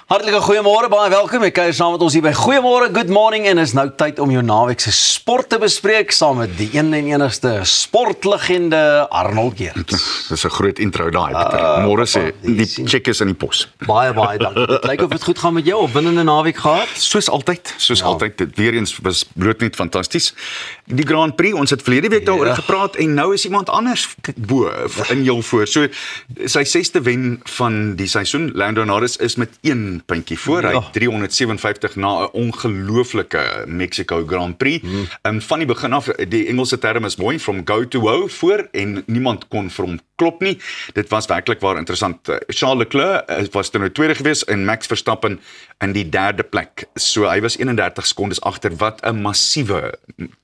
Hartlike goeiemôre, baie welkom. Ek kuier saam met ons hier by Goeiemôre, Good Morning en is nou tyd om jou naweek se sport te bespreek saam met die een en enigste sportlegende Arnold Geerts. Dis 'n groot intro daai, Pieter. Môre sê die check is in die pos. Baie dankie. Dit lyk of dit goed gaan met jou, opwindende naweek gehad. Soos altyd. Dit weer eens was bloot net fantasties. Die Grand Prix, ons het verlede week daaroor gepraat en nou is iemand anders bo in jou voor. So sy 6de wen van die seisoen, Lando Norris is met 1 puntjie voor, hy 357 na 'n ongelooflike Mexico Grand Prix. Van die begin af, die Engelse term is mooi, from go to woe voor en niemand kon vir hom klop nie. Dit was werklik waar interessant. Charles Leclerc was toe nou tweede gewees en Max Verstappen in die 3de plek. So hy was 31 sekondes agter, wat 'n massiewe,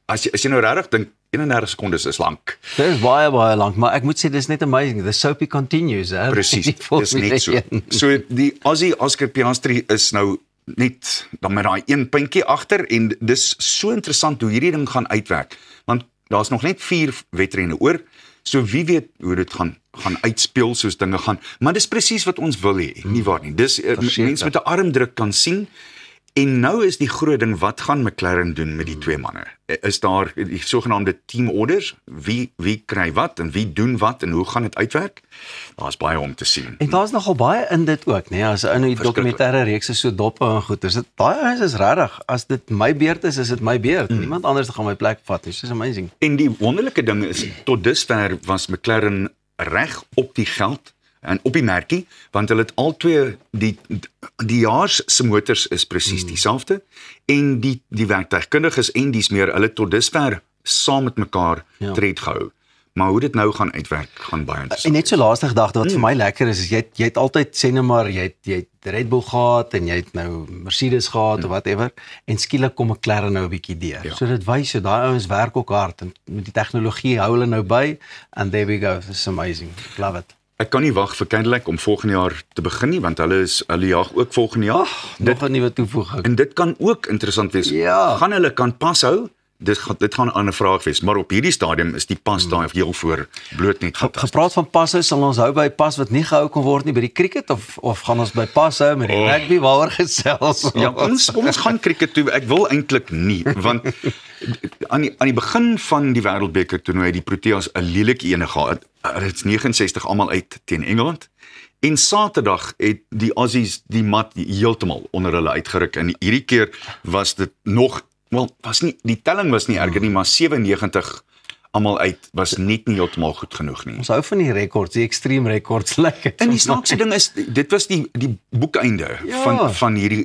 as jy nou regtig dink 31 sekondes is lank. Dit is baie lank, maar ek moet sê dis net amazing. The soapy continues, hè. Presies, dis net so. So die Aussie Oscar Piastri is nou net dan met daai 1 puntjie agter en dis so interessant hoe hierdie ding gaan uitwerk. Want daar's nog net 4 wedrenne oor. So wie weet hoe dit gaan uitspeel soos dinge gaan. Maar dis presies wat ons wil hê, nie waar nie. Dis mense met 'n armdruk kan sien. En nou is die groot ding, wat gaan McLaren doen met die twee manne? Is daar die sogenaamde team orders? Wie kry wat en wie doen wat en hoe gaan dit uitwerk? Daar's baie om te sien. En daar's nogal baie in dit ook, né? As ou nou die dokumentêre reekse so dop en goed. Is dit baie ouens is regtig, as dit my beurt is dit my beurt. Niemand anders gaan my plek vat nie. Dis amazing. En die wonderlike ding is, tot dusver was McLaren reg op die geld en op die merkie, want hulle het al twee die jaars se motors is presies dieselfde en die werktuigkundiges en dies meer, hulle tot dusver saam met mekaar tred gehou. Maar hoe dit nou gaan uitwerk, gaan baie interessant. En net so laaste gedagte wat vir my lekker is jy het altyd sê net maar jy het Red Bull gehad en jy het nou Mercedes gehad of whatever en skielik kom McLaren nou 'n bietjie deur. So dit wys jou daai ouens werk ook hard en met die tegnologie hou hulle nou by and there we go. This is amazing. Love it. Ek kan nie wag vir Cadillac om volgende jaar te begin nie, want hulle jaag ook volgende jaar. Nog 'n nuwe toevoeging. En dit kan ook interessant wees. Ja. Gaan hulle kan pas hou? Dit gaan 'n ander vraag wees, maar op hierdie stadium is die pas daar heel voor bloot net fantasties. Gepraat van passe, sal ons hou by pas wat nie gehou kon word nie by die cricket of gaan ons by pas hou met die rugby waaroor gesels? Ja, ons gaan cricket toe. Ek wil eintlik nie, want aan die begin van die Wêreldbeker toernooi die Proteas 'n lelike ene gehad. Dit is 69 almal uit teen Engeland. En Saterdag het die Aussies die mat heeltemal onder hulle uitgeruk en hierdie keer was dit nog die telling was nie erger nie, maar 97 almal uit was net nie heeltemal goed genoeg nie. Ons hou van die rekords, die extreme rekords lekker. En die snaakse ding is, dit was die boekeinde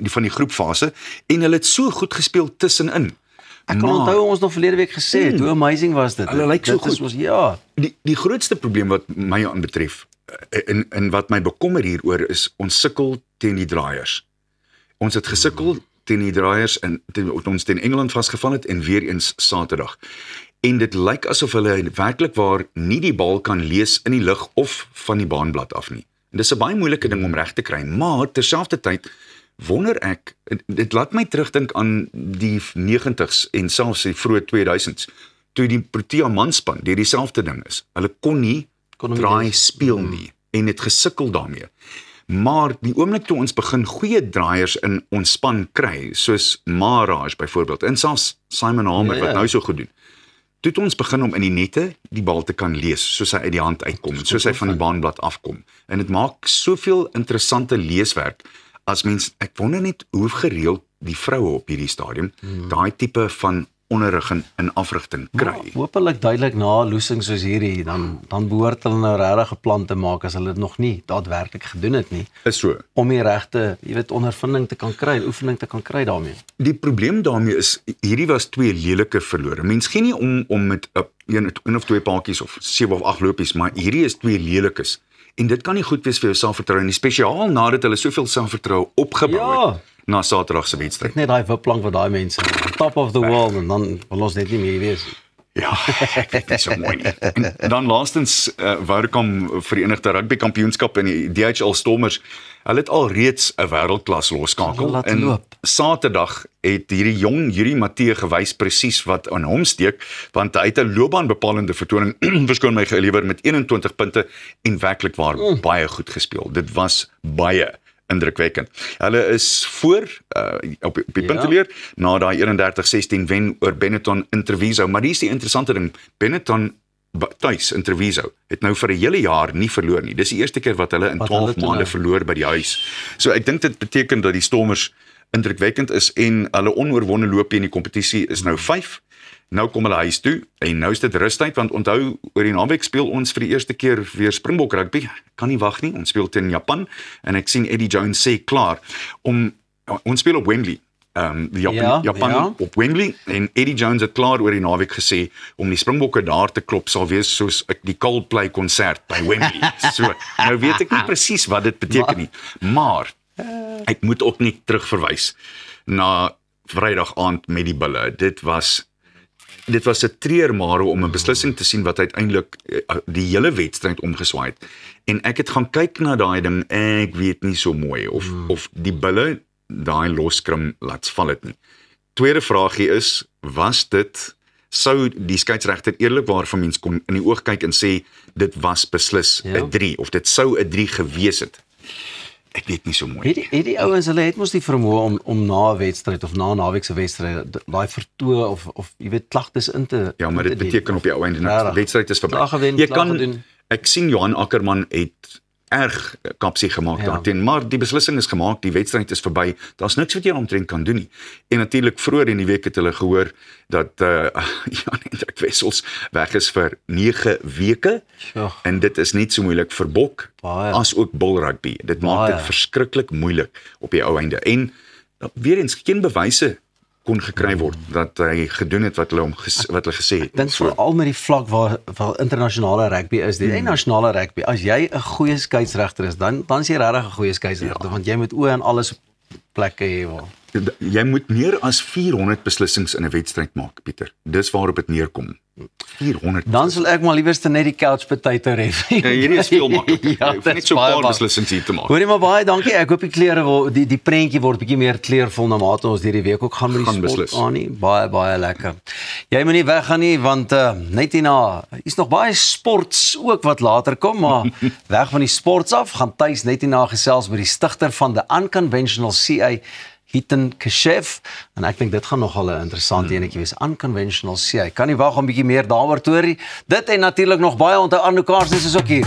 van die groepfase en hulle het so goed gespeel tussenin. Ek kan onthou ons nog verlede week gesê het, hoe amazing was dit. Hulle lyk so goed. Was, ja. Die grootste probleem wat my aanbetref en wat my bekommer hieroor is, ons sukkel teen die draaiers. Ons het gesukkel teen die draaiers en ons teen Engeland vasgevang het en weer eens Saterdag. En dit lyk asof hulle werklik waar nie die bal kan lees in die lug of van die baanblad af nie. En dis 'n baie moeilike ding om reg te kry, maar terselfdertyd wonder ek, dit laat my terugdink aan die 90s en selfs die vroeë 2000s, toe die Protea manspan deur dieselfde ding is. Hulle kon nie draai speel nie en het gesukkel daarmee. Maar die oomblik toe ons begin goeie draaiers in ons span kry, soos Maharaj byvoorbeeld, en selfs Simon Harmer wat nou so goed doen, toe het ons begin om in die nette die bal te kan lees, soos hy uit die hand uitkom, soos hy van die baanblad afkom. En dit maak soveel interessante leeswerk, as mens, ek wonder net hoe gereeld die vroue op hierdie stadium, daai tipe van onderrig en afrigting kry. Ja, hopelik duidelik na loosing soos hierdie, dan behoort hulle nou regtig 'n plan te maak as hulle dit nog nie daadwerklik gedoen het nie. Is so. Om die regte, ondervinding te kan kry, oefening te kan kry daarmee. Die probleem daarmee is, hierdie was 2 lelike verlore. Mens gee nie om met 1 of 2 paadjies of 7 of 8 lopies, maar hierdie is 2 lelikes. En dit kan nie goed wees vir jou selfvertroue nie, spesiaal nadat hulle soveel selfvertroue opgebou het na Saterdag se wedstryd. Ek net daai wipplank wat daai mense top of the world en dan wil ons net nie meer wees. Ja, dit is so mooi nie. En dan laastens Vodacom Verenigde Rugby Kampioenskap en die DHL Stormers, hulle het al reeds 'n wêreldklas losskakel. En Saterdag het hierdie jong Yuri Matthee gewys presies wat aan hom steek, want hy het 'n loopbaanbepalende vertoning verskoon my gelewer met 21 punte en werklik waar baie goed gespeel. Dit was baie indrukwekkend. Hulle is voor op die punteleer na daai 31-16 wen oor Benetton in Treviso, maar hier is die interessante ding, Benetton tuis in Treviso het nou vir 'n hele jaar nie verloor nie. Dis die eerste keer wat hulle in 12 maande verloor by die huis. So ek dink dit beteken dat die Stormers indrukwekkend is en hulle onoorwonde loopie in die kompetisie is nou 5. Nou kom hulle huis toe en nou is dit rustyd want onthou oor die naweek speel ons vir die eerste keer weer Springbok rugby. Kan nie wag nie. Ons speel teen Japan en ek sien Eddie Jones sê klaar om ons speel op Wembley. Japan op Wembley en Eddie Jones het klaar oor die naweek gesê om die Springbokke daar te klop sal wees soos die Coldplay konsert by Wembley. So, nou weet ek nie presies wat dit beteken nie, maar ek moet ook nie terugverwys na Vrydag aand met die Bulle. Dit was 'n treurmare om 'n beslissing te sien wat uiteindelik die hele wedstryd omgeswaai het. En ek het gaan kyk na daai ding, ek weet nie so mooi of die Bulle daai loskrim laat val het nie. Tweede vraagie is, sou die skeieregter eerlikwaar van mens kom in die oog kyk en sê, dit was beslis 'n 3, of dit sou 'n 3 gewees het. Ek weet nie so mooi. Het die ouens, hulle het mos die vermoë om na 'n wedstryd of na 'n naweek se wedstryd daai vertoë of jy weet klagtes in te ja, maar dit beteken op die ou einde die wedstryd is verby. Ek sien Johan Ackerman het erg kapsie gemaak daarteen, maar die beslissing is gemaak, die wedstryd is verby, daar's niks wat jy omtrent kan doen nie. En natuurlik vroeër in die week het hulle gehoor dat Jan-Hendrik Wessels weg is vir 9 weke, en dit is net so moeilik vir Bok, as ook Bull Rugby. Dit maak dit verskriklik moeilik op die ou einde. En weer eens, geen bewyse kon gekry word dat hy gedoen het wat hulle gesê het. Dink veral met die vlak waar internasionale rugby is, die nasionale rugby, as jy 'n goeie skeieregter is, dan is jy regtig 'n goeie skeieregter, want jy moet oë en alles plekke hê waar. Jy moet meer as 400 beslissings in 'n wedstryd maak, Pieter. Dis waarop dit neerkom. 400. Dan sal ek maar liewerste net die couch potato ref. Hierdie is veel makliker. Jy hoef net so 'n paar beslissings hier te maak. Hoorie maar baie dankie. Ek hoop die klere die prentjie word bietjie meer kleurvol na mate ons hierdie week ook gaan met die sport aan nie. Baie lekker. Jy moet nie weggaan nie want net hierna is nog baie sports ook wat later kom, maar weg van die sports af, gaan Thys net hierna gesels met die stigter van the Unconventional CA, Hiten Keshev, en ek dink dit gaan nogal 'n interessante enetjie wees. Unconventional CA. Kan nie wag om bietjie meer daaroor te hoor. Dit en natuurlik nog baie onthou aan mekaar, dis ook hier.